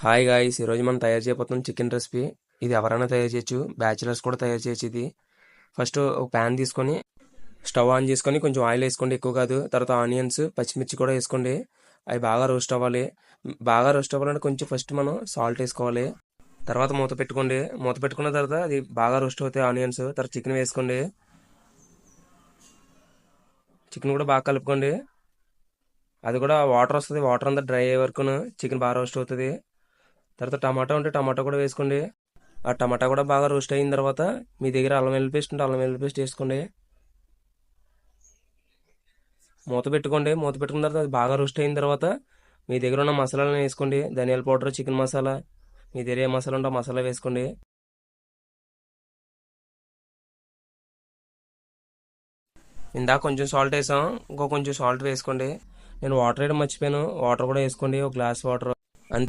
Hi guys, ఈరోజు మనం తయారు చేయబోతున్నాం చికెన్ రెసిపీ. ఇది ఎవరైనా తయారు చేయొచ్చు, బ్యాచిలర్స్ కూడా తయారు చేయొచ్చు. ఇది ఫస్ట్ ఒక ప్యాన్ తీసుకొని స్టవ్ ఆన్ చేసుకొని కొంచెం ఆయిల్ వేసుకోండి, ఎక్కువ కాదు. తర్వాత ఆనియన్స్, పచ్చిమిర్చి కూడా వేసుకోండి. అవి బాగా రోస్ట్ అవ్వాలి. బాగా రోస్ట్ అవ్వాలంటే కొంచెం ఫస్ట్ మనం సాల్ట్ వేసుకోవాలి. తర్వాత మూత పెట్టుకోండి. మూత పెట్టుకున్న తర్వాత అది బాగా రోస్ట్ అవుతాయి ఆనియన్స్. తర్వాత చికెన్ వేసుకోండి. చికెన్ కూడా బాగా కలుపుకోండి. అది కూడా వాటర్ వస్తుంది, వాటర్ అంతా డ్రై అయ్యే వరకు చికెన్ బాగా రోస్ట్ అవుతుంది. తర్వాత టమాటా ఉంటే టమాటా కూడా వేసుకోండి. ఆ టమాటా కూడా బాగా రోస్ట్ అయిన తర్వాత మీ దగ్గర అల్లం వెల్లుల్లి పేస్ట్ ఉంటే అల్లం వెల్లుల్లి పేస్ట్ వేసుకోండి. మూత పెట్టుకోండి. మూత పెట్టుకున్న తర్వాత అది బాగా రోస్ట్ అయిన తర్వాత మీ దగ్గర ఉన్న మసాలాలను వేసుకోండి. ధనియాల పౌడర్, చికెన్ మసాలా, మీ దగ్గర ఏ మసాలా ఉంటే ఆ మసాలా వేసుకోండి. ఇందాక కొంచెం సాల్ట్ వేసాం, ఇంకో కొంచెం సాల్ట్ వేసుకోండి. నేను వాటర్ వేయడం మర్చిపోయాను, వాటర్ కూడా వేసుకోండి, ఒక గ్లాస్ వాటర్.